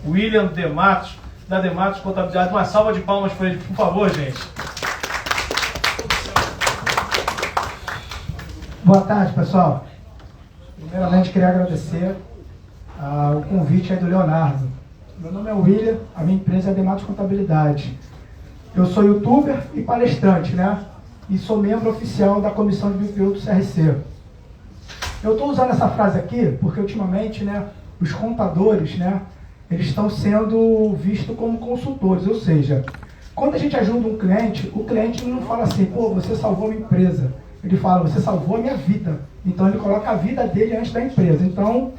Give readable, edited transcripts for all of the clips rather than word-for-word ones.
William De Matos, da De Matos Contabilidade. Uma salva de palmas para ele, por favor, gente. Boa tarde, pessoal. Primeiramente, queria agradecer o convite aí do Leonardo. Meu nome é William, a minha empresa é De Matos Contabilidade. Eu sou youtuber e palestrante, né? E sou membro oficial da Comissão de BPO do CRC. Eu estou usando essa frase aqui porque, ultimamente, né, os contadores, né, eles estão sendo vistos como consultores. Ou seja, quando a gente ajuda um cliente, o cliente não fala assim, pô, você salvou a minha empresa. Ele fala, você salvou a minha vida. Então, ele coloca a vida dele antes da empresa. Então,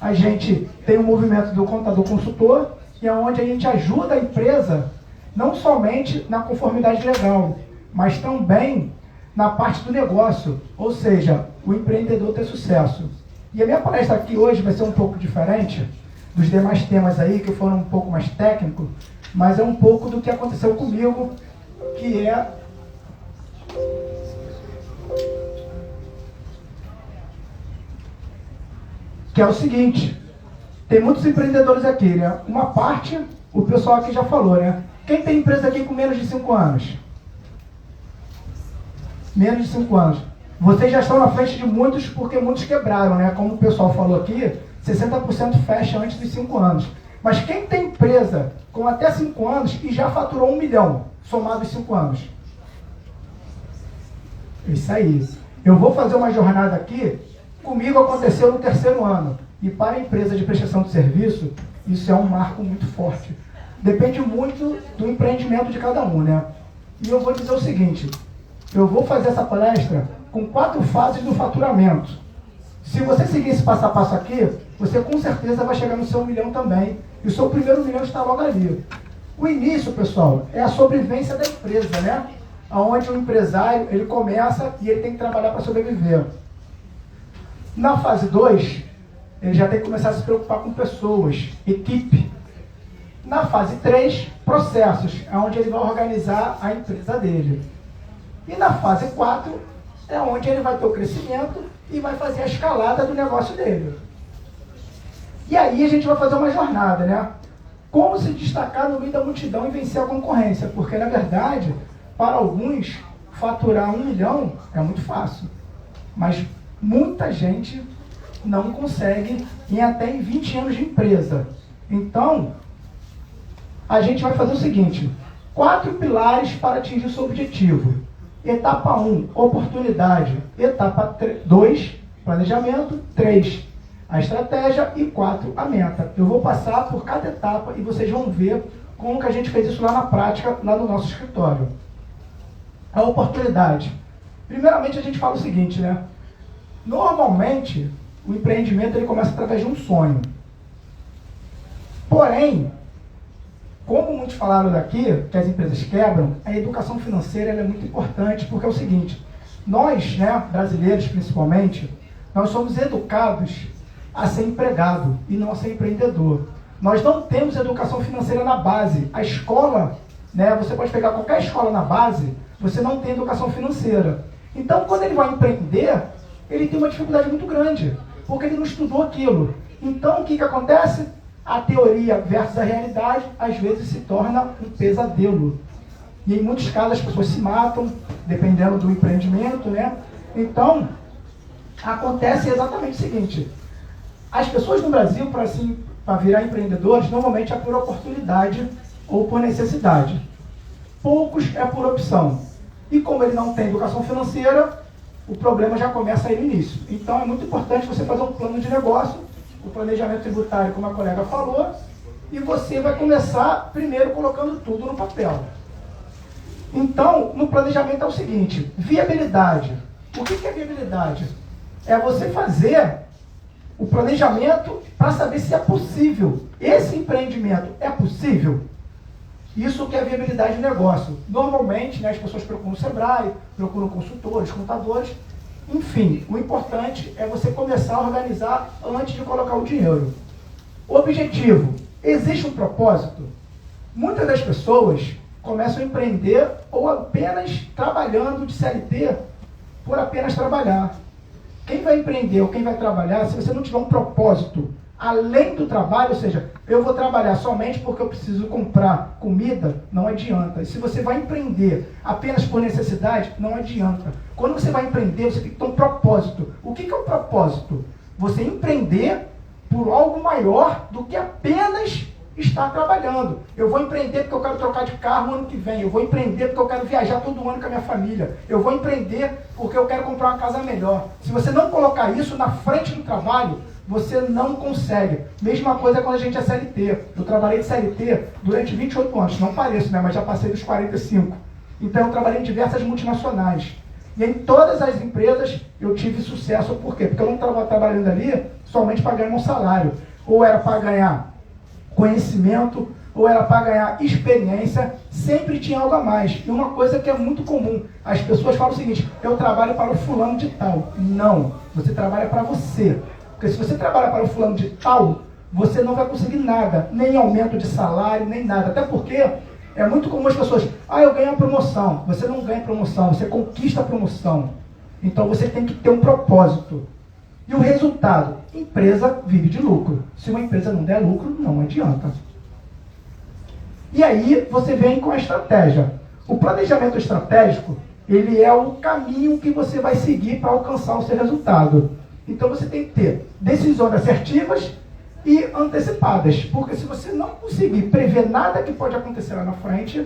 a gente tem um movimento do contador consultor, que é onde a gente ajuda a empresa, não somente na conformidade legal, mas também na parte do negócio, ou seja, o empreendedor ter sucesso. E a minha palestra aqui hoje vai ser um pouco diferente dos demais temas aí, que foram um pouco mais técnicos, mas é um pouco do que aconteceu comigo, que é o seguinte, tem muitos empreendedores aqui, né? Uma parte, o pessoal aqui já falou, né? Quem tem empresa aqui com menos de 5 anos? Menos de 5 anos. Vocês já estão na frente de muitos, porque muitos quebraram, né? Como o pessoal falou aqui, 60% fecha antes dos 5 anos. Mas quem tem empresa com até 5 anos e já faturou 1 milhão, somado os 5 anos? Isso aí. Eu vou fazer uma jornada aqui. Comigo aconteceu no 3º ano. E para a empresa de prestação de serviço, isso é um marco muito forte. Depende muito do empreendimento de cada um, né? E eu vou dizer o seguinte, eu vou fazer essa palestra com 4 fases do faturamento. Se você seguir esse passo a passo aqui, você com certeza vai chegar no seu 1 milhão também. E o seu primeiro 1 milhão está logo ali. O início, pessoal, é a sobrevivência da empresa, né? Onde o empresário, ele começa e ele tem que trabalhar para sobreviver. Na fase 2, ele já tem que começar a se preocupar com pessoas, equipe. Na fase 3, processos, é onde ele vai organizar a empresa dele. E na fase 4, é onde ele vai ter o crescimento e vai fazer a escalada do negócio dele. E aí a gente vai fazer uma jornada, né? Como se destacar no meio da multidão e vencer a concorrência. Porque, na verdade, para alguns, faturar 1 milhão é muito fácil. Mas muita gente não consegue até em 20 anos de empresa. Então, a gente vai fazer o seguinte, 4 pilares para atingir o seu objetivo. Etapa 1, oportunidade. Etapa 2, planejamento. 3, a estratégia. E 4, a meta. Eu vou passar por cada etapa e vocês vão ver como que a gente fez isso lá na prática, lá no nosso escritório. A oportunidade. Primeiramente, a gente fala o seguinte, né? Normalmente, o empreendimento ele começa através de um sonho. Porém, como muitos falaram daqui, que as empresas quebram, a educação financeira ela é muito importante, porque é o seguinte, nós, né, brasileiros principalmente, nós somos educados a ser empregado e não a ser empreendedor. Nós não temos educação financeira na base. A escola, né, você pode pegar qualquer escola na base, você não tem educação financeira. Então, quando ele vai empreender, ele tem uma dificuldade muito grande, porque ele não estudou aquilo. Então, o que acontece? A teoria versus a realidade, às vezes, se torna um pesadelo. E, em muitos casos, as pessoas se matam, dependendo do empreendimento, né? Então, acontece exatamente o seguinte. As pessoas no Brasil, para virar empreendedores, normalmente é por oportunidade ou por necessidade. Poucos é por opção. E como ele não tem educação financeira, o problema já começa aí no início. Então, é muito importante você fazer um plano de negócio, o planejamento tributário, como a colega falou, e você vai começar primeiro colocando tudo no papel. Então, no planejamento é o seguinte, viabilidade. O que é viabilidade? É você fazer o planejamento para saber se é possível. Esse empreendimento é possível? Isso que é viabilidade de negócio. Normalmente, né, as pessoas procuram o Sebrae, procuram consultores, contadores. Enfim, o importante é você começar a organizar antes de colocar o dinheiro. Objetivo. Existe um propósito? Muitas das pessoas começam a empreender ou apenas trabalhando de CLT por apenas trabalhar. Quem vai empreender ou quem vai trabalhar, se você não tiver um propósito além do trabalho, ou seja, eu vou trabalhar somente porque eu preciso comprar comida, não adianta. E se você vai empreender apenas por necessidade, não adianta. Quando você vai empreender, você tem que ter um propósito. O que é um propósito? Você empreender por algo maior do que apenas estar trabalhando. Eu vou empreender porque eu quero trocar de carro ano que vem. Eu vou empreender porque eu quero viajar todo ano com a minha família. Eu vou empreender porque eu quero comprar uma casa melhor. Se você não colocar isso na frente do trabalho, você não consegue. Mesma coisa quando a gente é CLT. Eu trabalhei de CLT durante 28 anos. Não pareço, né? Mas já passei dos 45. Então eu trabalhei em diversas multinacionais. E em todas as empresas eu tive sucesso. Por quê? Porque eu não estava trabalhando ali somente para ganhar um salário. Ou era para ganhar conhecimento, ou era para ganhar experiência, sempre tinha algo a mais. E uma coisa que é muito comum, as pessoas falam o seguinte: eu trabalho para o fulano de tal. Não, você trabalha para você. Porque se você trabalha para o fulano de tal, você não vai conseguir nada, nem aumento de salário, nem nada. Até porque é muito comum as pessoas: eu ganho a promoção. Você não ganha promoção, você conquista a promoção. Então você tem que ter um propósito. E o resultado? Empresa vive de lucro. Se uma empresa não der lucro, não adianta. E aí você vem com a estratégia. O planejamento estratégico, ele é o caminho que você vai seguir para alcançar o seu resultado. Então você tem que ter decisões assertivas e antecipadas. Porque se você não conseguir prever nada que pode acontecer lá na frente,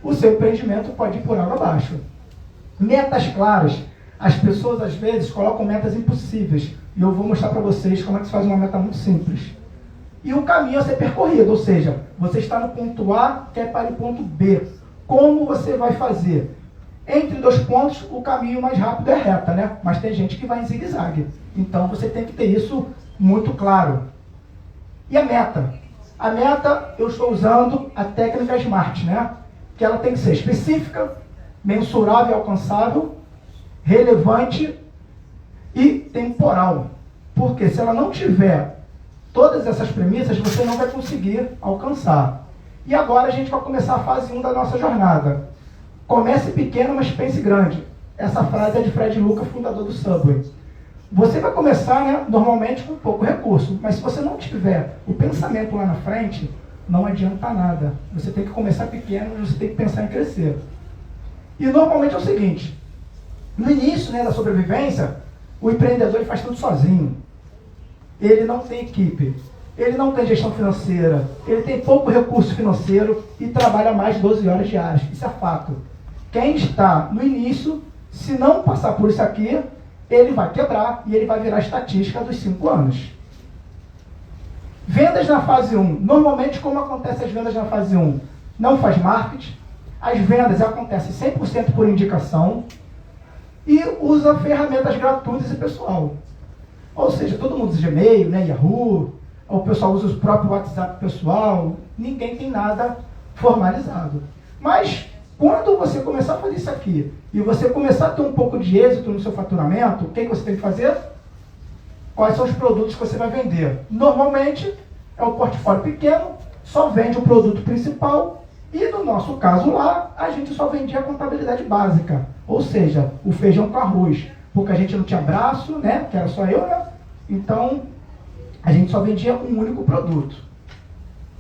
o seu empreendimento pode ir por água abaixo. Metas claras. As pessoas, às vezes, colocam metas impossíveis. E eu vou mostrar para vocês como é que se faz uma meta muito simples. E o caminho a ser percorrido, ou seja, você está no ponto A, quer para o ponto B. Como você vai fazer? Entre dois pontos, o caminho mais rápido é reta, né? Mas tem gente que vai em zigue-zague. Então, você tem que ter isso muito claro. E a meta? A meta, eu estou usando a técnica SMART, né? Que ela tem que ser específica, mensurável e alcançável, relevante e temporal. Porque se ela não tiver todas essas premissas, você não vai conseguir alcançar. E agora a gente vai começar a fase 1 da nossa jornada. Comece pequeno, mas pense grande. Essa frase é de Fred Luca, fundador do Subway. Você vai começar, né, normalmente com pouco recurso, mas se você não tiver o pensamento lá na frente, não adianta nada. Você tem que começar pequeno, mas você tem que pensar em crescer. E normalmente é o seguinte: no início, né, da sobrevivência, o empreendedor ele faz tudo sozinho. Ele não tem equipe, ele não tem gestão financeira, ele tem pouco recurso financeiro e trabalha mais de 12 horas diárias. Isso é fato. Quem está no início, se não passar por isso aqui, ele vai quebrar e ele vai virar estatística dos 5 anos. Vendas na fase 1. Normalmente, como acontece as vendas na fase 1? Não faz marketing. As vendas acontecem 100% por indicação. E usa ferramentas gratuitas e pessoal. Ou seja, todo mundo usa Gmail, né, Yahoo, o pessoal usa o próprio WhatsApp pessoal, ninguém tem nada formalizado. Mas, quando você começar a fazer isso aqui, e você começar a ter um pouco de êxito no seu faturamento, o que você tem que fazer? Quais são os produtos que você vai vender? Normalmente, é o portfólio pequeno, só vende o produto principal, e no nosso caso lá, a gente só vendia a contabilidade básica, ou seja, o feijão com arroz, porque a gente não tinha braço, né, que era só eu, né? Então, a gente só vendia um único produto.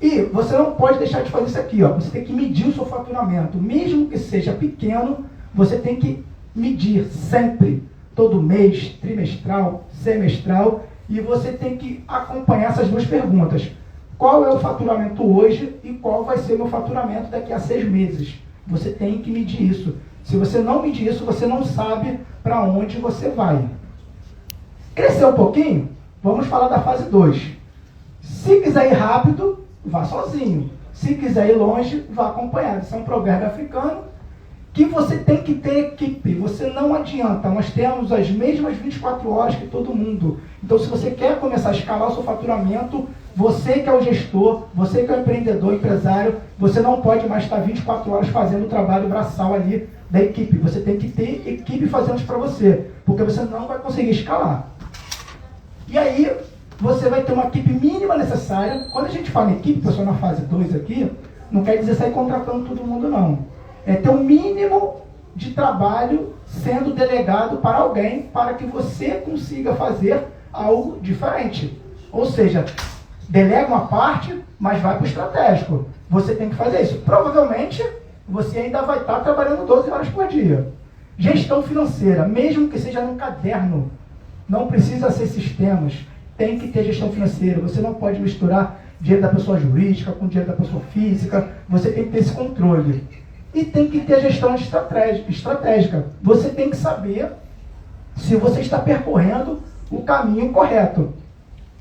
E você não pode deixar de fazer isso aqui, ó. Você tem que medir o seu faturamento. Mesmo que seja pequeno, você tem que medir sempre, todo mês, trimestral, semestral, e você tem que acompanhar essas duas perguntas. Qual é o faturamento hoje e qual vai ser o meu faturamento daqui a 6 meses? Você tem que medir isso. Se você não medir isso, você não sabe para onde você vai. Crescer um pouquinho? Vamos falar da fase 2. Se quiser ir rápido, vá sozinho. Se quiser ir longe, vá acompanhado. Isso é um provérbio africano que você tem que ter equipe. Você não adianta. Nós temos as mesmas 24 horas que todo mundo. Então, se você quer começar a escalar o seu faturamento, você que é o gestor, você que é o empreendedor, empresário, você não pode mais estar 24 horas fazendo o trabalho braçal ali da equipe. Você tem que ter equipe fazendo isso para você, porque você não vai conseguir escalar. E aí, você vai ter uma equipe mínima necessária. Quando a gente fala em equipe, pessoal, na fase 2 aqui, não quer dizer sair contratando todo mundo, não. É ter um mínimo de trabalho sendo delegado para alguém para que você consiga fazer algo diferente. Ou seja, delega uma parte, mas vai para o estratégico. Você tem que fazer isso. Provavelmente, você ainda vai estar trabalhando 12 horas por dia. Gestão financeira, mesmo que seja num caderno, não precisa ser sistemas, tem que ter gestão financeira. Você não pode misturar dinheiro da pessoa jurídica com dinheiro da pessoa física, você tem que ter esse controle. E tem que ter gestão estratégica. Você tem que saber se você está percorrendo o caminho correto.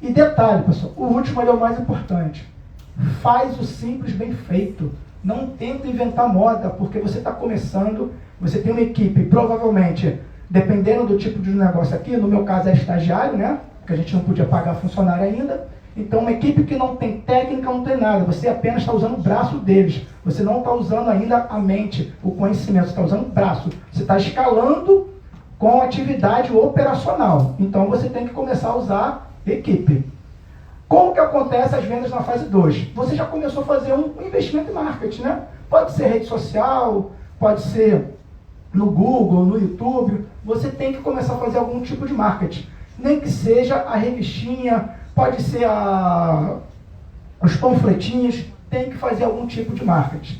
E detalhe, pessoal, o último é o mais importante. Faz o simples bem feito. Não tenta inventar moda, porque você está começando, você tem uma equipe, provavelmente, dependendo do tipo de negócio aqui, no meu caso é estagiário, né? Porque a gente não podia pagar funcionário ainda. Então, uma equipe que não tem técnica, não tem nada. Você apenas está usando o braço deles. Você não está usando ainda a mente, o conhecimento. Você está usando o braço. Você está escalando com atividade operacional. Então, você tem que começar a usar equipe. Como que acontece as vendas na fase 2? Você já começou a fazer um investimento em marketing, né? Pode ser rede social, pode ser no Google, no YouTube. Você tem que começar a fazer algum tipo de marketing. Nem que seja a revistinha, pode ser os panfletinhos, tem que fazer algum tipo de marketing.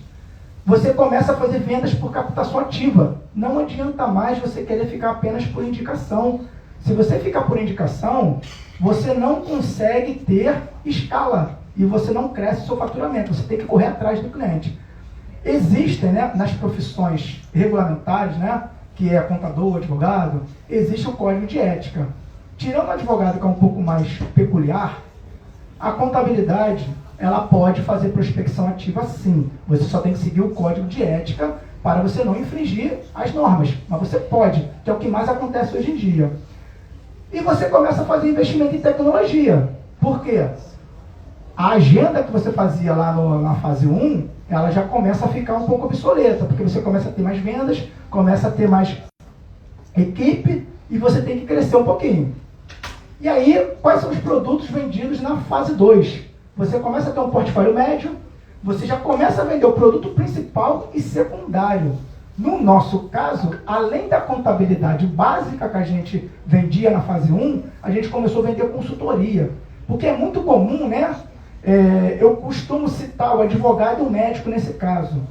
Você começa a fazer vendas por captação ativa. Não adianta mais você querer ficar apenas por indicação. Se você ficar por indicação, você não consegue ter escala e você não cresce o seu faturamento. Você tem que correr atrás do cliente. Existem, né, nas profissões regulamentares, né, que é contador, advogado, existe o código de ética. Tirando o advogado, que é um pouco mais peculiar, a contabilidade, ela pode fazer prospecção ativa sim. Você só tem que seguir o código de ética para você não infringir as normas. Mas você pode, que é o que mais acontece hoje em dia. E você começa a fazer investimento em tecnologia. Por quê? A agenda que você fazia lá na fase 1, ela já começa a ficar um pouco obsoleta, porque você começa a ter mais vendas, começa a ter mais equipe, e você tem que crescer um pouquinho. E aí, quais são os produtos vendidos na fase 2? Você começa a ter um portfólio médio, você já começa a vender o produto principal e secundário. No nosso caso, além da contabilidade básica que a gente vendia na fase 1, a gente começou a vender consultoria. Porque é muito comum, né? Eu costumo citar o advogado e o médico nesse caso.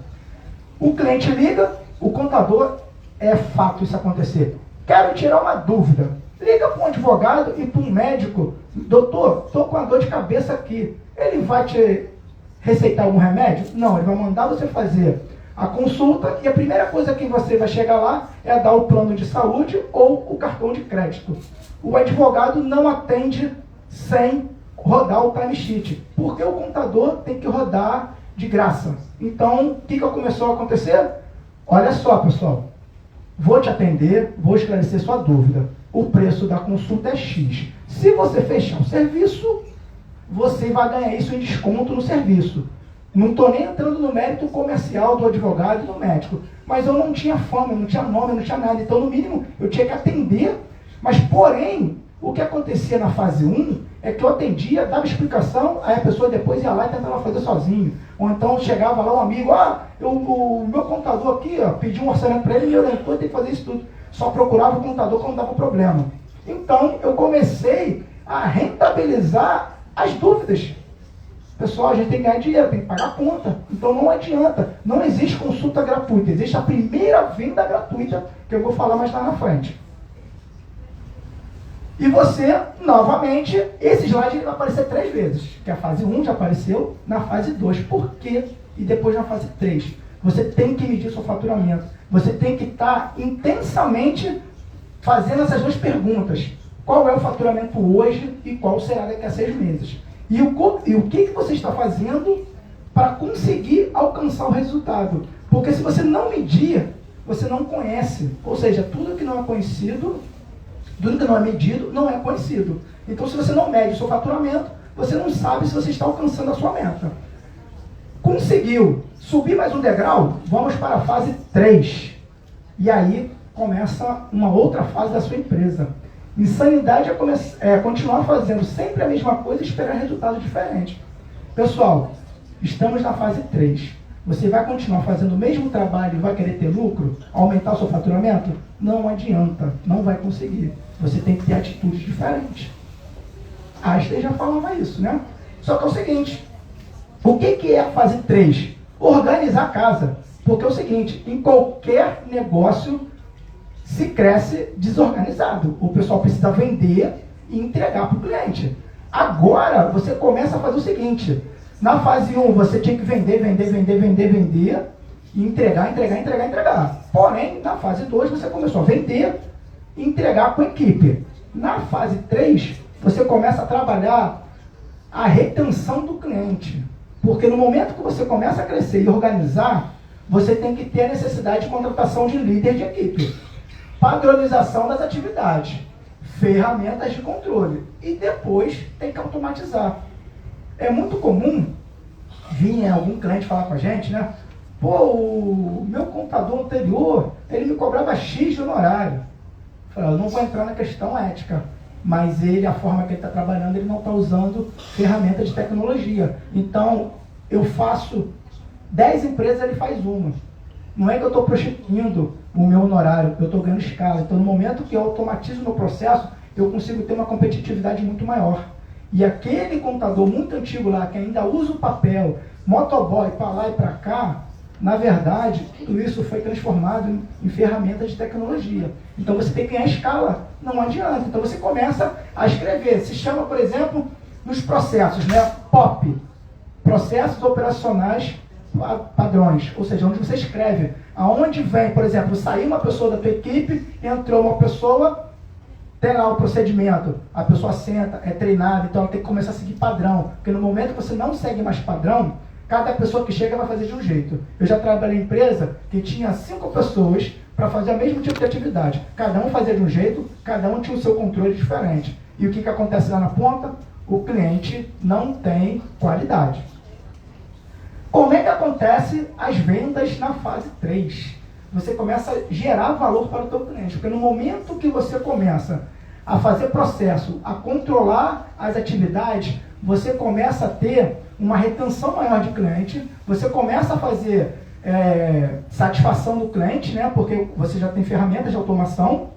O cliente liga, o contador, é fato isso acontecer. Quero tirar uma dúvida. Liga para um advogado e para um médico. Doutor, estou com uma dor de cabeça aqui. Ele vai te receitar algum remédio? Não, ele vai mandar você fazer a consulta e a primeira coisa que você vai chegar lá é dar o plano de saúde ou o cartão de crédito. O advogado não atende sem rodar o timesheet, porque o contador tem que rodar de graça. Então, o que começou a acontecer? Olha só, pessoal. Vou te atender, vou esclarecer sua dúvida. O preço da consulta é X. Se você fechar o serviço, você vai ganhar isso em desconto no serviço. Não estou nem entrando no mérito comercial do advogado e do médico. Mas eu não tinha fama, não tinha nome, não tinha nada. Então, no mínimo, eu tinha que atender. Mas, porém, o que acontecia na fase 1 é que eu atendia, dava explicação, aí a pessoa depois ia lá e tentava fazer sozinho. Ou então chegava lá um amigo, o meu contador aqui, pedi um orçamento para ele e me orientou, tem que fazer isso tudo. Só procurava o contador quando dava problema. Então, eu comecei a rentabilizar as dúvidas. Pessoal, a gente tem que ganhar dinheiro, tem que pagar a conta. Então não adianta. Não existe consulta gratuita. Existe a primeira venda gratuita, que eu vou falar mais lá na frente. E você, novamente, esse slide ele vai aparecer 3 vezes. Que a fase 1 já apareceu, na fase 2. Por quê? E depois na fase 3. Você tem que medir seu faturamento. Você tem que estar intensamente fazendo essas 2 perguntas. Qual é o faturamento hoje e qual será daqui a 6 meses? E o que você está fazendo para conseguir alcançar o resultado? Porque se você não medir, você não conhece. Ou seja, tudo que não é conhecido, tudo que não é medido, não é conhecido. Então, se você não mede o seu faturamento, você não sabe se você está alcançando a sua meta. Conseguiu subir mais um degrau? Vamos para a fase 3. E aí começa uma outra fase da sua empresa. Insanidade é continuar fazendo sempre a mesma coisa e esperar resultado diferente. Pessoal, estamos na fase 3. Você vai continuar fazendo o mesmo trabalho e vai querer ter lucro? Aumentar o seu faturamento? Não adianta, não vai conseguir. Você tem que ter atitudes diferentes. Einstein já falava isso, né? Só que é o seguinte, o que é a fase 3? Organizar a casa. Porque é o seguinte, em qualquer negócio se cresce desorganizado. O pessoal precisa vender e entregar para o cliente. Agora, você começa a fazer o seguinte, na fase 1 você tinha que vender, e entregar. Porém, na fase 2 você começou a vender e entregar com a equipe. Na fase 3, você começa a trabalhar a retenção do cliente. Porque no momento que você começa a crescer e organizar, você tem que ter a necessidade de contratação de líder de equipe, padronização das atividades, ferramentas de controle e depois tem que automatizar. É muito comum vir algum cliente falar com a gente, né? Pô, o meu contador anterior, ele me cobrava X de honorário. Eu falei, eu não vou entrar na questão ética, mas a forma que ele está trabalhando, ele não está usando ferramenta de tecnologia. Então, eu faço 10 empresas, ele faz uma. Não é que eu estou prostituindo o meu honorário, eu estou ganhando escala. Então, no momento que eu automatizo o meu processo, eu consigo ter uma competitividade muito maior. E aquele contador muito antigo lá, que ainda usa o papel, motoboy para lá e para cá, na verdade, tudo isso foi transformado em ferramentas de tecnologia. Então, você tem que ganhar escala. Não adianta. Então, você começa a escrever. Se chama, por exemplo, nos processos, né? POP. Processos operacionais padrões. Ou seja, onde você escreve. Aonde vem, por exemplo, saiu uma pessoa da tua equipe, entrou uma pessoa, tem lá o procedimento. A pessoa senta, é treinada, então ela tem que começar a seguir padrão. Porque no momento que você não segue mais padrão, cada pessoa que chega vai fazer de um jeito. Eu já trabalhei em empresa que tinha 5 pessoas para fazer o mesmo tipo de atividade. Cada um fazia de um jeito, cada um tinha o seu controle diferente. E o que acontece lá na ponta? O cliente não tem qualidade. Como é que acontece as vendas na fase 3? Você começa a gerar valor para o teu cliente. Porque no momento que você começa a fazer processo, a controlar as atividades, você começa a ter uma retenção maior de cliente, você começa a fazer satisfação do cliente, né? Porque você já tem ferramentas de automação.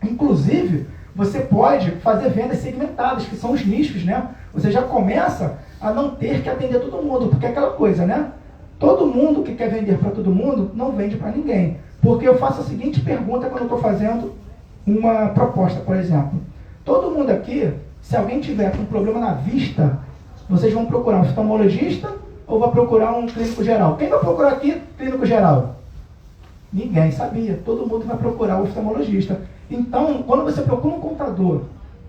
Inclusive, você pode fazer vendas segmentadas, que são os nichos, né? Você já começa a não ter que atender todo mundo, porque é aquela coisa, né? Todo mundo que quer vender para todo mundo, não vende para ninguém. Porque eu faço a seguinte pergunta quando eu estou fazendo uma proposta, por exemplo. Todo mundo aqui, se alguém tiver com um problema na vista, vocês vão procurar um oftalmologista ou vão procurar um clínico geral? Quem vai procurar aqui clínico geral? Ninguém sabia. Todo mundo vai procurar o oftalmologista. Então, quando você procura um contador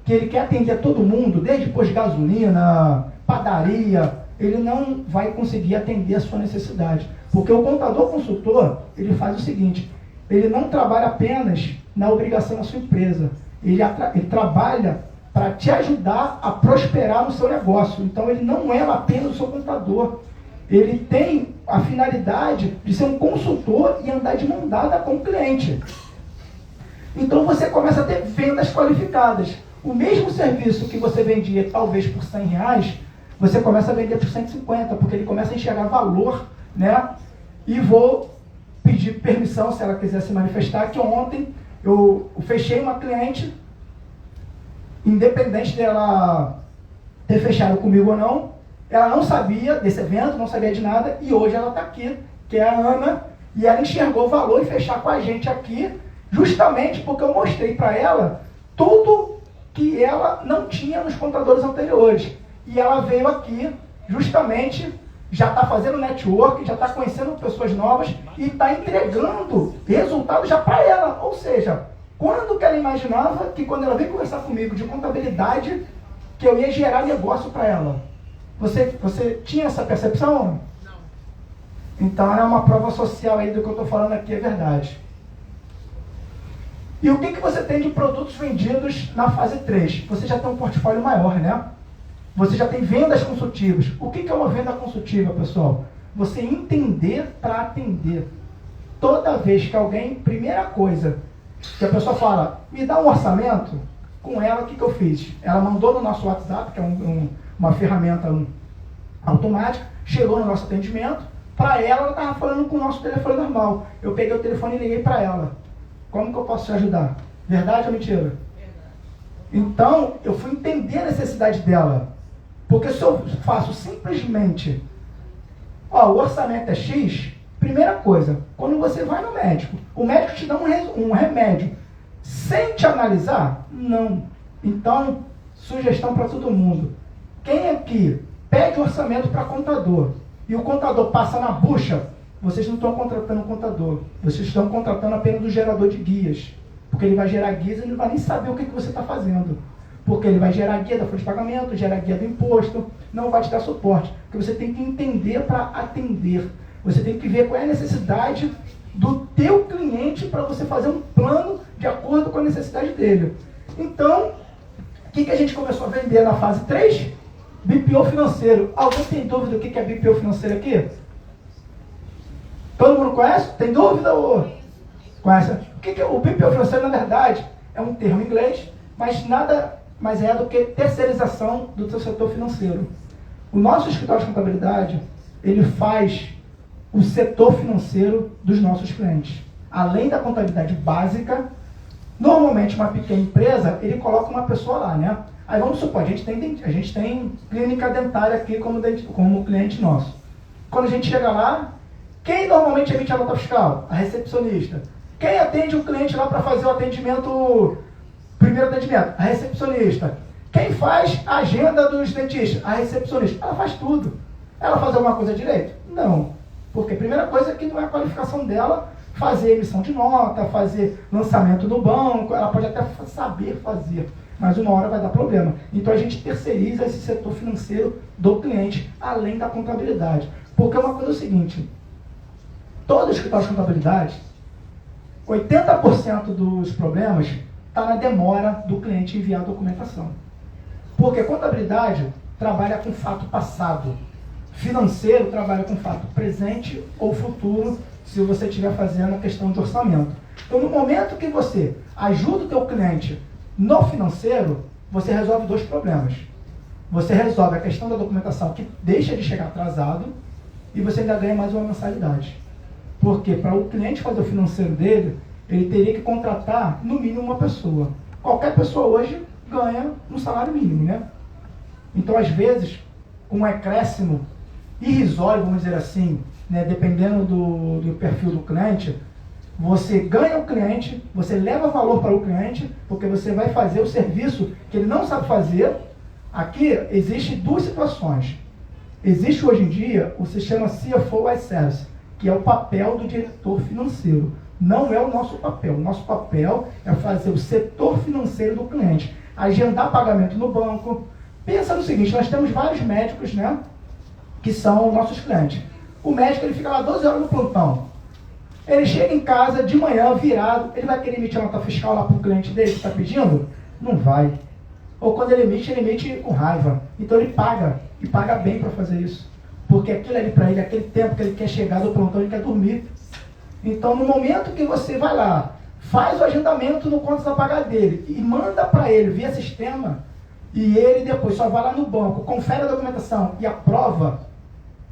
que ele quer atender todo mundo, desde posto de gasolina, padaria, ele não vai conseguir atender a sua necessidade. Porque o contador consultor, ele faz o seguinte, ele não trabalha apenas na obrigação da sua empresa, ele trabalha para te ajudar a prosperar no seu negócio. Então ele não é apenas o seu contador, ele tem a finalidade de ser um consultor e andar de mão dada com o cliente. Então você começa a ter vendas qualificadas. O mesmo serviço que você vendia talvez por R$100, você começa a vender por 150, porque ele começa a enxergar valor, né? E vou pedir permissão, se ela quiser se manifestar, que ontem eu fechei uma cliente, independente dela ter fechado comigo ou não, ela não sabia desse evento, não sabia de nada, e hoje ela está aqui, que é a Ana, e ela enxergou o valor em fechar com a gente aqui, justamente porque eu mostrei para ela tudo que ela não tinha nos contadores anteriores. E ela veio aqui, justamente, já está fazendo network, já está conhecendo pessoas novas e está entregando resultado já para ela. Ou seja, quando que ela imaginava que quando ela veio conversar comigo de contabilidade, que eu ia gerar negócio para ela? Você tinha essa percepção? Não. Então é uma prova social aí do que eu estou falando aqui, é verdade. E o que você tem de produtos vendidos na fase 3? Você já tem um portfólio maior, né? Você já tem vendas consultivas. O que é uma venda consultiva, pessoal? Você entender para atender. Toda vez que alguém, primeira coisa, que a pessoa fala, me dá um orçamento, com ela, o que eu fiz? Ela mandou no nosso WhatsApp, que é uma ferramenta automática, chegou no nosso atendimento, para ela estava falando com o nosso telefone normal. Eu peguei o telefone e liguei para ela. Como que eu posso te ajudar? Verdade ou mentira? Verdade. Então, eu fui entender a necessidade dela. Porque se eu faço simplesmente, ó, o orçamento é X, primeira coisa, quando você vai no médico, o médico te dá um remédio sem te analisar? Não. Então, sugestão para todo mundo. Quem aqui pede orçamento para contador e o contador passa na bucha, vocês não estão contratando um contador, vocês estão contratando apenas um gerador de guias. Porque ele vai gerar guias e ele não vai nem saber o que você está fazendo. Porque ele vai gerar guia da folha de pagamento, gerar guia do imposto, não vai te dar suporte. Porque você tem que entender para atender. Você tem que ver qual é a necessidade do teu cliente para você fazer um plano de acordo com a necessidade dele. Então, o que a gente começou a vender na fase 3? BPO financeiro. Alguém tem dúvida do que é BPO financeiro aqui? Todo mundo conhece? Tem dúvida? Ou conhece? O que é o BPO financeiro, na verdade, é um termo em inglês, mas nada mais é do que terceirização do seu setor financeiro. O nosso escritório de contabilidade, ele faz o setor financeiro dos nossos clientes. Além da contabilidade básica, normalmente uma pequena empresa, ele coloca uma pessoa lá, né? Aí vamos supor, a gente tem clínica dentária aqui como cliente nosso. Quando a gente chega lá, quem normalmente emite a nota fiscal? A recepcionista. Quem atende o cliente lá para fazer o atendimento, primeiro atendimento? A recepcionista. Quem faz a agenda dos dentistas? A recepcionista. Ela faz tudo. Ela faz alguma coisa direito? Não. Porque a primeira coisa é que não é a qualificação dela fazer emissão de nota, fazer lançamento no banco, ela pode até saber fazer, mas uma hora vai dar problema. Então a gente terceiriza esse setor financeiro do cliente, além da contabilidade. Porque uma coisa é o seguinte, todo escritório de contabilidade, 80% dos problemas está na demora do cliente enviar a documentação. Porque contabilidade trabalha com fato passado, financeiro trabalha com fato presente ou futuro, se você estiver fazendo a questão de orçamento. Então, no momento que você ajuda o teu cliente no financeiro, você resolve dois problemas. Você resolve a questão da documentação, que deixa de chegar atrasado, e você ainda ganha mais uma mensalidade. Porque para o cliente fazer o financeiro dele, ele teria que contratar, no mínimo, uma pessoa. Qualquer pessoa hoje ganha um salário mínimo, né? Então, às vezes, com um acréscimo irrisório, vamos dizer assim, né, dependendo do perfil do cliente, você ganha o cliente, você leva valor para o cliente, porque você vai fazer o serviço que ele não sabe fazer. Aqui existem duas situações. Existe hoje em dia o sistema CFO as Service, que é o papel do diretor financeiro. Não é o nosso papel. O nosso papel é fazer o setor financeiro do cliente, agendar pagamento no banco. Pensa no seguinte, nós temos vários médicos, né, que são nossos clientes. O médico, ele fica lá 12 horas no plantão. Ele chega em casa de manhã, virado, ele vai querer emitir a nota fiscal lá para o cliente dele que está pedindo? Não vai. Ou quando ele emite com raiva. Então ele paga, e paga bem para fazer isso. Porque aquilo ali para ele, aquele tempo que ele quer chegar do plantão, ele quer dormir. Então no momento que você vai lá, faz o agendamento no contas a pagar dele, e manda para ele via sistema, e ele depois só vai lá no banco, confere a documentação e aprova,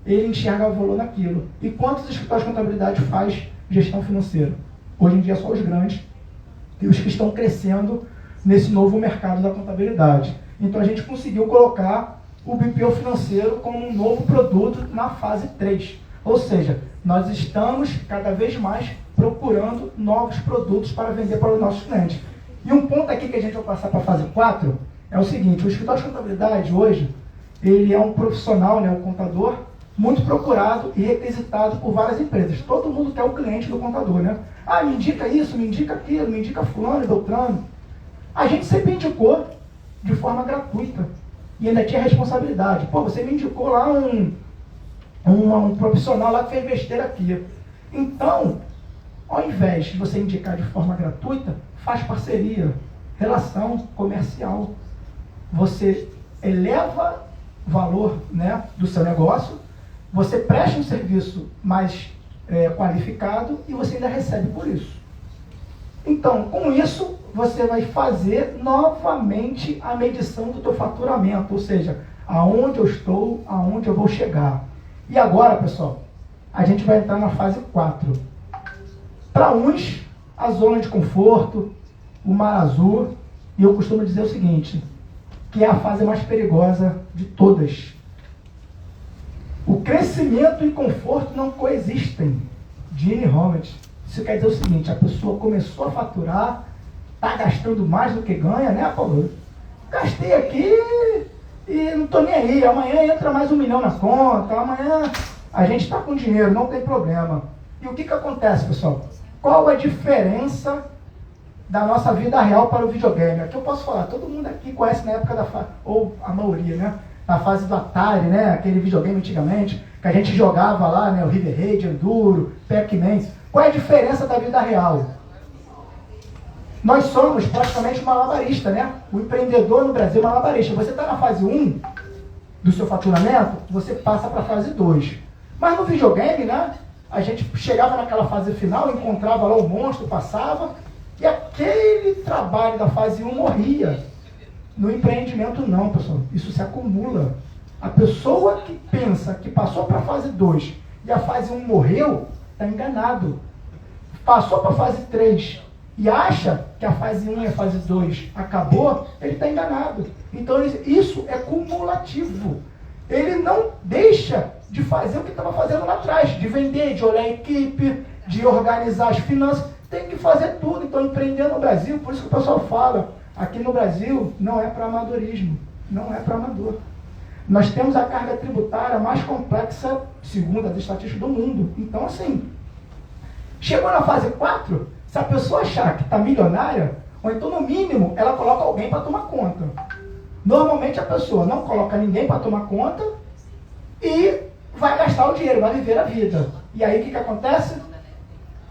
ele enxerga o valor naquilo. E quantos escritórios de contabilidade faz gestão financeira? Hoje em dia só os grandes e os que estão crescendo nesse novo mercado da contabilidade. Então a gente conseguiu colocar o BPO financeiro como um novo produto na fase 3. Ou seja, nós estamos cada vez mais procurando novos produtos para vender para os nossos clientes. E um ponto aqui que a gente vai passar para a fase 4 é o seguinte, o escritório de contabilidade hoje, ele é um profissional, né, um contador, muito procurado e requisitado por várias empresas. Todo mundo quer o cliente do contador, né? Ah, me indica isso, me indica aquilo, me indica fulano e beltrano. A gente sempre indicou de forma gratuita e ainda tinha responsabilidade. Pô, você me indicou lá um profissional lá que fez besteira aqui. Então, ao invés de você indicar de forma gratuita, faz parceria, relação comercial. Você eleva o valor, né, do seu negócio, você presta um serviço mais qualificado e você ainda recebe por isso. Então, com isso, você vai fazer novamente a medição do teu faturamento, ou seja, aonde eu estou, aonde eu vou chegar. E agora, pessoal, a gente vai entrar na fase 4. Para uns, a zona de conforto, o mar azul, e eu costumo dizer o seguinte, que é a fase mais perigosa de todas. O crescimento e conforto não coexistem. Gene Hammett. Isso quer dizer o seguinte, a pessoa começou a faturar, está gastando mais do que ganha, né, Paulo? Gastei aqui e não estou nem aí. Amanhã entra mais 1 milhão na conta, amanhã a gente está com dinheiro, não tem problema. E o que acontece, pessoal? Qual a diferença da nossa vida real para o videogame? Aqui eu posso falar, todo mundo aqui conhece na época da fase, ou a maioria, né? Na fase do Atari, né? Aquele videogame antigamente, que a gente jogava lá, né? O River Raid, Enduro, Pac-Man. Qual é a diferença da vida real? Nós somos praticamente malabarista, né? O empreendedor no Brasil é malabarista. Você está na fase 1 do seu faturamento, você passa para a fase 2. Mas no videogame, né? A gente chegava naquela fase final, encontrava lá o monstro, passava, e aquele trabalho da fase 1 morria. No empreendimento não, pessoal. Isso se acumula. A pessoa que pensa que passou para a fase 2 e a fase 1 morreu, está enganado. Passou para a fase 3 e acha que a fase 1 e a fase 2 acabou, ele está enganado. Então isso é cumulativo. Ele não deixa de fazer o que estava fazendo lá atrás, de vender, de olhar a equipe, de organizar as finanças. Tem que fazer tudo. Então empreender no Brasil, por isso que o pessoal fala, aqui no Brasil não é para amadorismo, não é para amador. Nós temos a carga tributária mais complexa, segundo as estatísticas do mundo. Então assim, chegou na fase 4, se a pessoa achar que está milionária, ou então no mínimo ela coloca alguém para tomar conta. Normalmente a pessoa não coloca ninguém para tomar conta e vai gastar o dinheiro, vai viver a vida. E aí o que acontece?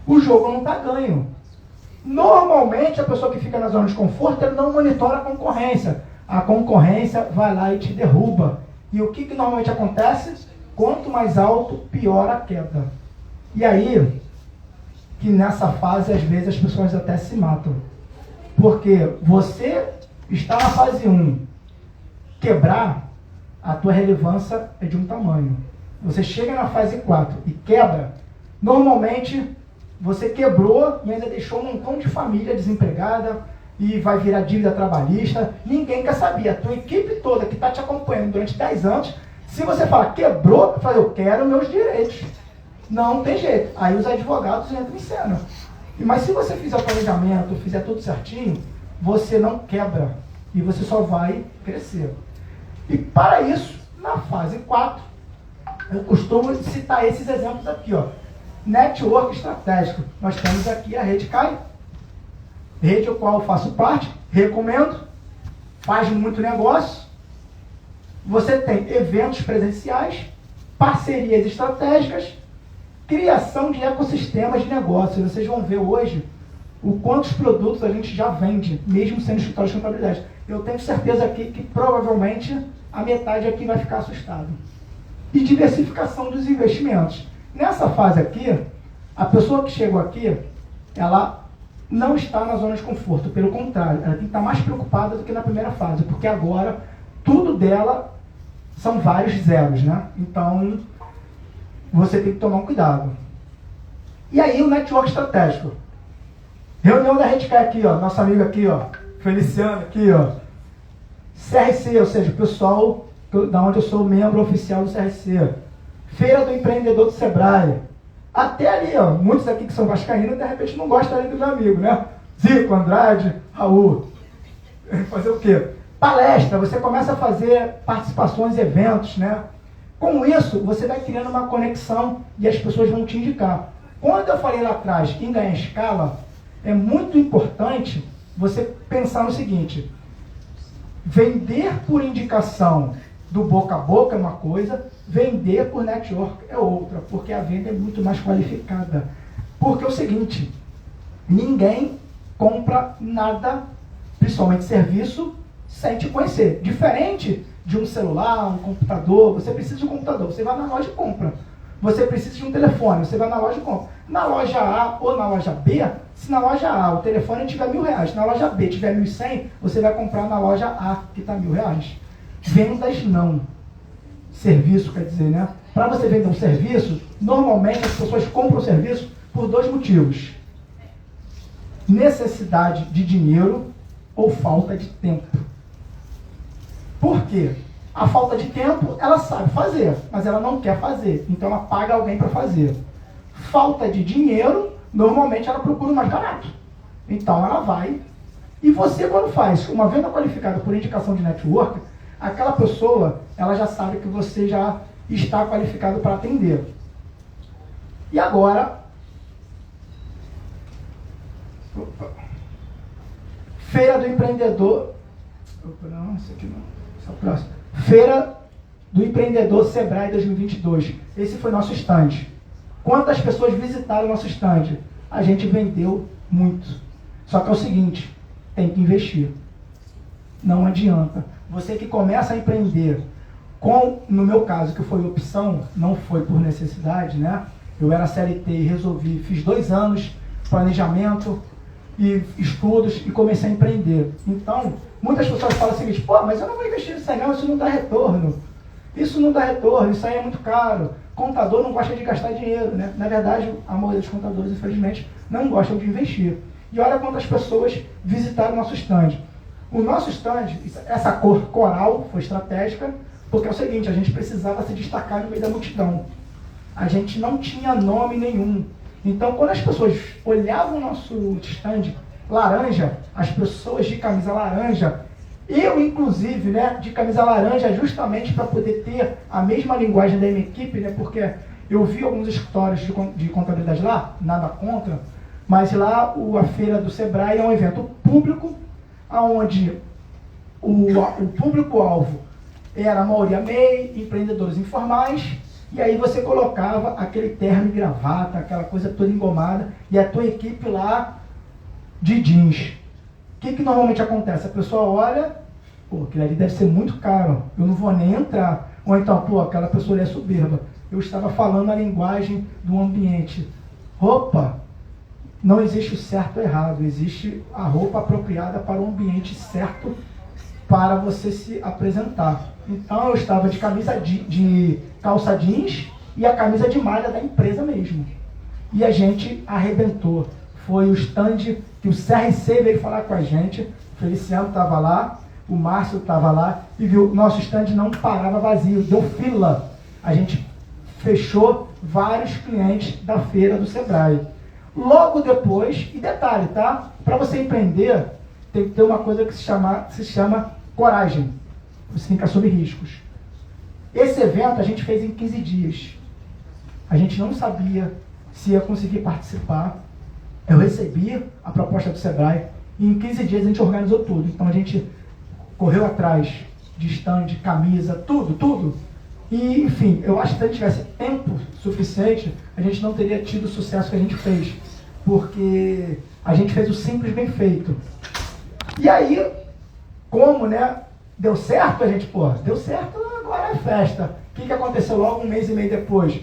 O jogo não está ganho. Normalmente a pessoa que fica na zona de conforto, ela não monitora a concorrência. A concorrência vai lá e te derruba. E o que normalmente acontece? Quanto mais alto, pior a queda. E aí, que nessa fase às vezes as pessoas até se matam. Porque você está na fase 1, quebrar, a tua relevância é de um tamanho. Você chega na fase 4 e quebra, normalmente você quebrou e ainda deixou um montão de família desempregada e vai virar dívida trabalhista. Ninguém quer saber. A tua equipe toda que está te acompanhando durante 10 anos, se você falar quebrou, fala, eu quero meus direitos. Não tem jeito. Aí os advogados entram em cena. Mas se você fizer o planejamento, fizer tudo certinho, você não quebra. E você só vai crescer. E para isso, na fase 4, eu costumo citar esses exemplos aqui, ó. Network estratégico. Nós temos aqui a Rede CAI, rede ao qual eu faço parte, recomendo, faz muito negócio. Você tem eventos presenciais, parcerias estratégicas, criação de ecossistemas de negócio. Vocês vão ver hoje o quantos produtos a gente já vende, mesmo sendo escritório de contabilidade. Eu tenho certeza aqui que provavelmente a metade aqui vai ficar assustado. E diversificação dos investimentos. Nessa fase aqui, a pessoa que chegou aqui, ela não está na zona de conforto. Pelo contrário, ela tem que estar mais preocupada do que na primeira fase, porque agora tudo dela são vários zeros, né? Então, você tem que tomar um cuidado. E aí, o network estratégico. Reunião da Rede CAI aqui, ó. Nosso amigo aqui, ó. Feliciano aqui, ó. CRC, ou seja, o pessoal da onde eu sou membro oficial do CRC. Feira do Empreendedor do Sebrae. Até ali, ó. Muitos aqui que são vascaínos, de repente, não gostam ali do meu amigo, né? Zico, Andrade, Raul. Fazer o quê? Palestra. Você começa a fazer participações em eventos, né? Com isso, você vai criando uma conexão e as pessoas vão te indicar. Quando eu falei lá atrás em ganhar escala, é muito importante você pensar no seguinte: vender por indicação do boca a boca é uma coisa, vender por network é outra, porque a venda é muito mais qualificada. Porque é o seguinte, ninguém compra nada, principalmente serviço, sem te conhecer. Diferente de um celular, um computador, você precisa de um computador, você vai na loja e compra. Você precisa de um telefone, você vai na loja e compra. Na loja A ou na loja B, se na loja A o telefone tiver R$1.000, na loja B tiver 1.100, você vai comprar na loja A, que está R$1.000. Vendas não. Serviço, quer dizer, né? Para você vender um serviço, normalmente as pessoas compram o serviço por 2 motivos. Necessidade de dinheiro ou falta de tempo. Por quê? A falta de tempo, ela sabe fazer, mas ela não quer fazer. Então ela paga alguém para fazer. Falta de dinheiro, normalmente ela procura o mais barato. Então ela vai. E você, quando faz uma venda qualificada por indicação de network, aquela pessoa, ela já sabe que você já está qualificado para atender. E agora, Feira do Empreendedor. Não, isso aqui não. Essa próxima. Feira do Empreendedor Sebrae 2022. Esse foi nosso stand. Quantas pessoas visitaram nosso stand? A gente vendeu muito. Só que é o seguinte, tem que investir. Não adianta. Você que começa a empreender, no meu caso, que foi opção, não foi por necessidade, né? Eu era CLT e resolvi, fiz 2 anos, planejamento e estudos e comecei a empreender. Então, muitas pessoas falam o seguinte, pô, mas eu não vou investir nisso aí não, isso não dá retorno. Isso não dá retorno, isso aí é muito caro. Contador não gosta de gastar dinheiro, né? Na verdade, a maioria dos contadores, infelizmente, não gostam de investir. E olha quantas pessoas visitaram o nosso stand. O nosso stand, essa cor coral foi estratégica, porque é o seguinte, a gente precisava se destacar no meio da multidão. A gente não tinha nome nenhum. Então, quando as pessoas olhavam o nosso stand laranja, as pessoas de camisa laranja, eu, inclusive, né, de camisa laranja, justamente para poder ter a mesma linguagem da minha equipe, né, porque eu vi alguns escritórios de contabilidade lá, nada contra, mas lá a Feira do Sebrae é um evento público, onde o público-alvo era a maioria MEI, empreendedores informais, e aí você colocava aquele terno e gravata, aquela coisa toda engomada, e a tua equipe lá de jeans. O que normalmente acontece? A pessoa olha, pô, aquilo ali deve ser muito caro, eu não vou nem entrar. Ou então, pô, aquela pessoa ali é soberba. Eu estava falando a linguagem do ambiente. Roupa, não existe o certo ou errado, existe a roupa apropriada para o ambiente certo para você se apresentar. Então eu estava de camisa de calça jeans e a camisa de malha da empresa mesmo. E a gente arrebentou. Foi o stand que o CRC veio falar com a gente, o Feliciano estava lá, o Márcio estava lá, e viu, nosso stand não parava vazio, deu fila. A gente fechou vários clientes da feira do Sebrae. Logo depois, e detalhe, tá? Para você empreender, tem que ter uma coisa que se chama coragem. Você tem que assumir riscos. Esse evento a gente fez em 15 dias. A gente não sabia se ia conseguir participar. Eu recebi a proposta do Sebrae e em 15 dias a gente organizou tudo. Então a gente correu atrás de stand, camisa, tudo. E, enfim, eu acho que se a gente tivesse tempo suficiente, a gente não teria tido o sucesso que a gente fez. Porque a gente fez o simples bem feito. E aí, como, né, deu certo, a gente, pô, deu certo, agora é festa. O que aconteceu logo 1 mês e meio depois?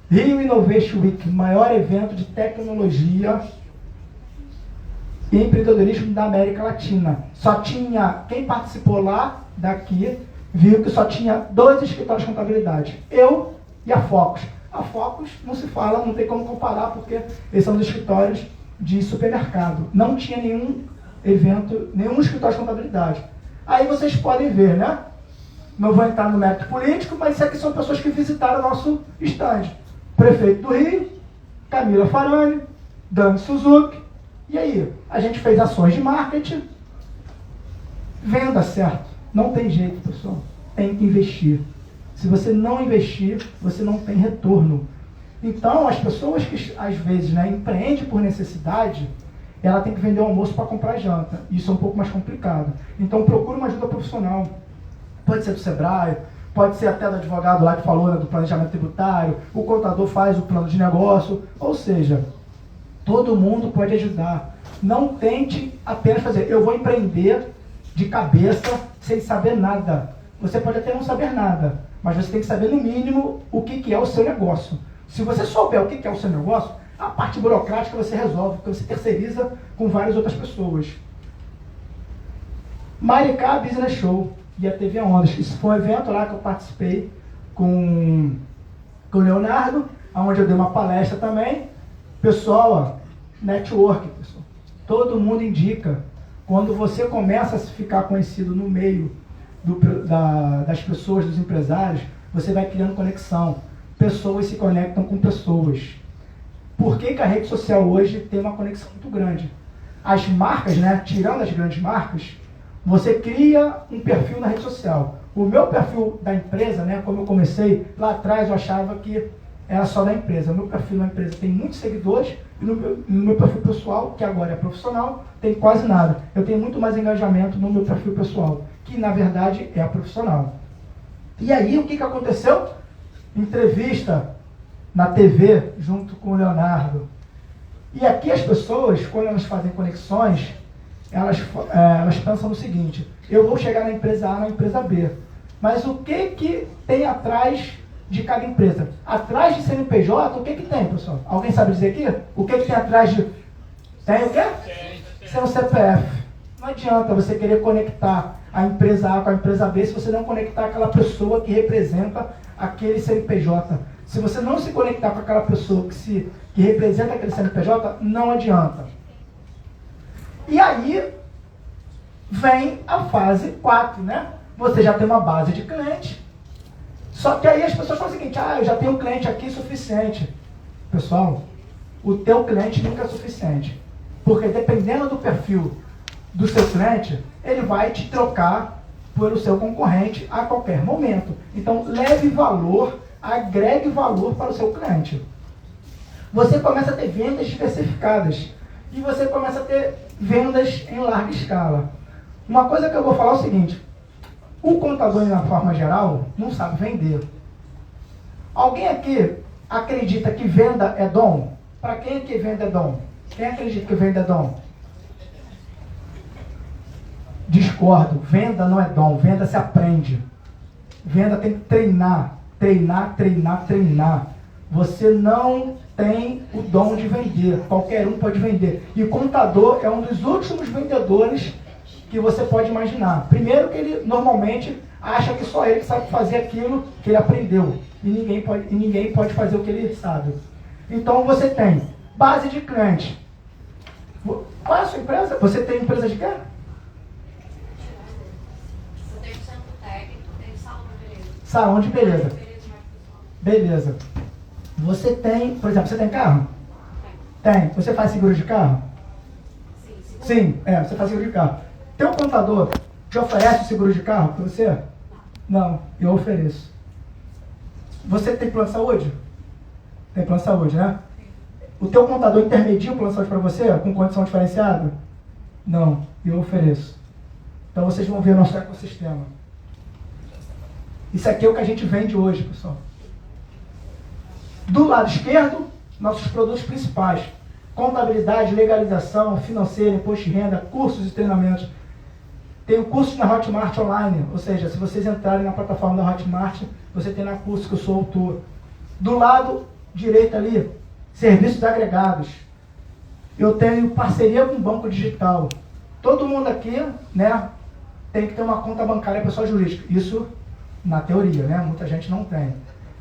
Rio Innovation Week, maior evento de tecnologia e empreendedorismo da América Latina. Só tinha, quem participou lá, daqui, viu que só tinha 2 escritórios de contabilidade. Eu e a Focus. A Focus não se fala, não tem como comparar, porque eles são os escritórios de supermercado. Não tinha nenhum evento, nenhum escritório de contabilidade. Aí vocês podem ver, né? Não vou entrar no mérito político, mas isso aqui são pessoas que visitaram o nosso stand. Prefeito do Rio, Camila Farani, Dani Suzuki. E aí? A gente fez ações de marketing, venda certo. Não tem jeito, pessoal. Tem que investir. Se você não investir, você não tem retorno. Então, as pessoas que, às vezes, né, empreendem por necessidade, ela tem que vender o almoço para comprar janta. Isso é um pouco mais complicado. Então, procure uma ajuda profissional. Pode ser do Sebrae, pode ser até do advogado lá que falou, né, do planejamento tributário, o contador faz o plano de negócio. Ou seja, todo mundo pode ajudar. Não tente apenas fazer, eu vou empreender de cabeça sem saber nada. Você pode até não saber nada, mas você tem que saber no mínimo o que é o seu negócio. Se você souber o que é o seu negócio, a parte burocrática você resolve, porque você terceiriza com várias outras pessoas. Maricá Business Show e a TV Ondas. Isso foi um evento lá que eu participei com o Leonardo, onde eu dei uma palestra também. Pessoal, network, pessoal. Todo mundo indica. Quando você começa a se ficar conhecido no meio das pessoas, dos empresários, você vai criando conexão. Pessoas se conectam com pessoas. Por que que a rede social hoje tem uma conexão muito grande? As marcas, né, tirando as grandes marcas, você cria um perfil na rede social. O meu perfil da empresa, né, como eu comecei, lá atrás eu achava que era só da empresa. O meu perfil na empresa tem muitos seguidores, e no meu perfil pessoal, que agora é profissional, tem quase nada. Eu tenho muito mais engajamento no meu perfil pessoal, que na verdade é profissional. E aí, o que que aconteceu? Entrevista na TV, junto com o Leonardo. E aqui as pessoas, quando elas fazem conexões, elas pensam no seguinte: eu vou chegar na empresa A, na empresa B. Mas o que que tem atrás de cada empresa? Atrás de CNPJ, o que que tem, pessoal? Alguém sabe dizer aqui? O que que tem atrás de... Tem o quê? Tem um CPF. Não adianta você querer conectar a empresa A com a empresa B se você não conectar aquela pessoa que representa aquele CNPJ. Se você não se conectar com aquela pessoa que representa aquele CNPJ, não adianta. E aí vem a fase 4, né? Você já tem uma base de cliente, só que aí as pessoas falam o seguinte: eu já tenho um cliente aqui suficiente. Pessoal, o teu cliente nunca é suficiente. Porque dependendo do perfil do seu cliente, ele vai te trocar pelo seu concorrente a qualquer momento. Então, leve valor, agregue valor para o seu cliente. Você começa a ter vendas diversificadas. E você começa a ter vendas em larga escala. Uma coisa que eu vou falar é o seguinte: o contador, na forma geral, não sabe vender. Alguém aqui acredita que venda é dom? Para quem aqui venda é dom? Quem acredita que venda é dom? Discordo. Venda não é dom. Venda se aprende. Venda tem que treinar. Treinar, treinar, treinar. Você não tem o dom de vender. Qualquer um pode vender. E o contador é um dos últimos vendedores que você pode imaginar. Primeiro que ele normalmente acha que só ele sabe fazer aquilo que ele aprendeu. E ninguém pode fazer o que ele sabe. Então você tem base de cliente. Qual é a sua empresa? Você tem empresa de quê? Eu tenho centro técnico, tenho salão de beleza. Salão de beleza. Beleza, mais pessoal. Beleza. Você tem, por exemplo, você tem carro? Tem. Você faz seguro de carro? Sim, Sim, você faz seguro de carro. Teu contador te oferece o seguro de carro para você? Não, eu ofereço. Você tem plano de saúde? Tem plano de saúde, né? O teu contador intermedia o plano de saúde para você com condição diferenciada? Não, eu ofereço. Então vocês vão ver o nosso ecossistema. Isso aqui é o que a gente vende hoje, pessoal. Do lado esquerdo, nossos produtos principais: contabilidade, legalização, financeira, imposto de renda, cursos e treinamentos. Tem o curso na Hotmart online, ou seja, se vocês entrarem na plataforma da Hotmart, você tem na curso que eu sou autor. Do lado direito ali, serviços agregados. Eu tenho parceria com o banco digital. Todo mundo aqui, né, tem que ter uma conta bancária pessoa jurídica. Isso na teoria, né? Muita gente não tem.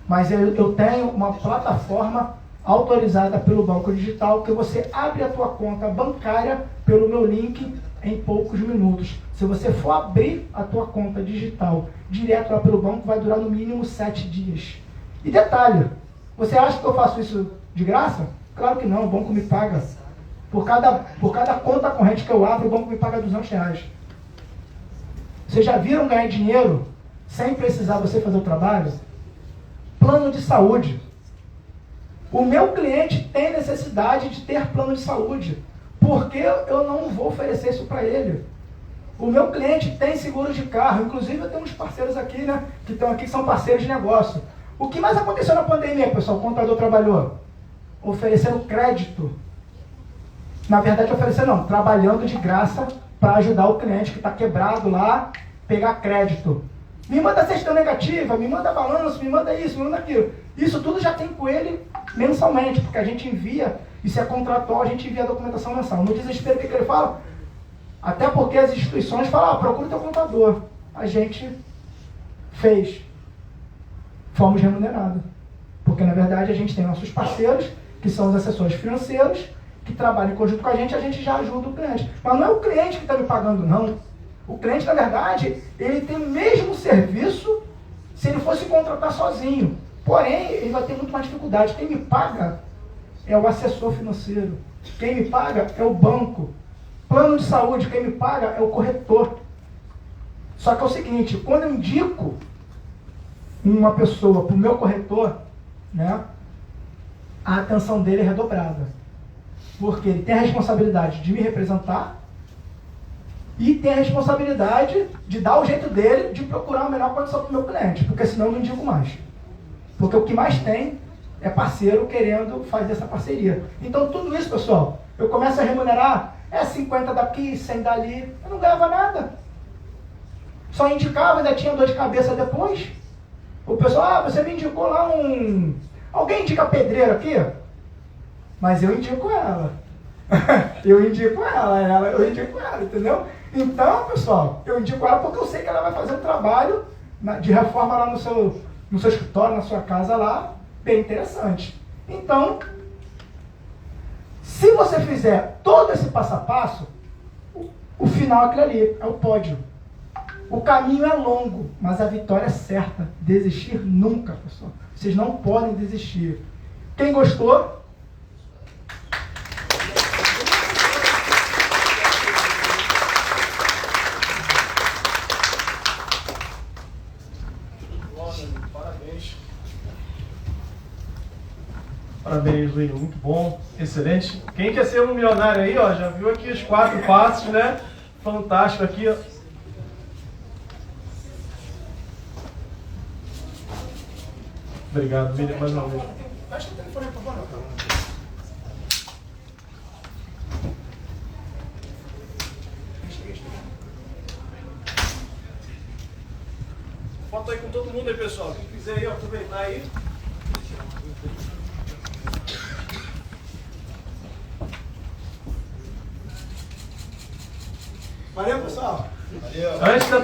Mas eu tenho uma plataforma autorizada pelo banco digital que você abre a tua conta bancária pelo meu link em poucos minutos. Se você for abrir a tua conta digital direto lá pelo banco, vai durar no mínimo 7 dias. E detalhe, você acha que eu faço isso de graça? Claro que não, o banco me paga. Por cada conta corrente que eu abro, o banco me paga R$200. Vocês já viram ganhar dinheiro sem precisar você fazer o trabalho? Plano de saúde. O meu cliente tem necessidade de ter plano de saúde. Por que eu não vou oferecer isso para ele? O meu cliente tem seguro de carro. Inclusive, eu tenho uns parceiros aqui, né, que estão aqui, que são parceiros de negócio. O que mais aconteceu na pandemia, pessoal? O contador trabalhou oferecendo crédito. Na verdade, oferecendo não, trabalhando de graça para ajudar o cliente que está quebrado lá, pegar crédito. Me manda certidão negativa, me manda balanço, me manda isso, me manda aquilo. Isso tudo já tem com ele mensalmente, porque a gente envia, isso é contratual, a gente envia a documentação mensal. No desespero, o que ele fala? Até porque as instituições falam, procura o teu contador. A gente fez. Fomos remunerados. Porque, na verdade, a gente tem nossos parceiros, que são os assessores financeiros, que trabalham em conjunto com a gente já ajuda o cliente. Mas não é o cliente que está me pagando, não. O cliente, na verdade, ele tem o mesmo serviço se ele fosse contratar sozinho. Porém, ele vai ter muito mais dificuldade. Quem me paga é o assessor financeiro. Quem me paga é o banco. Plano de saúde, quem me paga é o corretor. Só que é o seguinte, quando eu indico uma pessoa para o meu corretor, né, a atenção dele é redobrada. Porque ele tem a responsabilidade de me representar e tem a responsabilidade de dar o jeito dele de procurar a melhor condição para o meu cliente, porque senão eu não indico mais. Porque o que mais tem é parceiro querendo fazer essa parceria. Então tudo isso, pessoal, eu começo a remunerar, 50 daqui, 100 dali, eu não ganhava nada. Só indicava, ainda tinha dor de cabeça depois. O pessoal, você me indicou lá alguém indica pedreiro aqui? Mas eu indico ela. eu indico ela, entendeu? Então, pessoal, eu indico ela porque eu sei que ela vai fazer um trabalho de reforma lá no seu escritório, na sua casa lá, bem interessante. Então, se você fizer todo esse passo a passo, o final é aquele ali, é o pódio. O caminho é longo, mas a vitória é certa. Desistir nunca, pessoal. Vocês não podem desistir. Quem gostou? Parabéns. Parabéns, Luiz. Muito bom. Excelente. Quem quer ser um milionário aí, ó, já viu aqui os 4 passos, né? Fantástico aqui, ó. Obrigado, Miriam, mais uma vez. Acho que o telefone é por favor. Foto aí com todo mundo aí, pessoal. Quem quiser aí, aproveitar aí. Valeu, pessoal. Antes da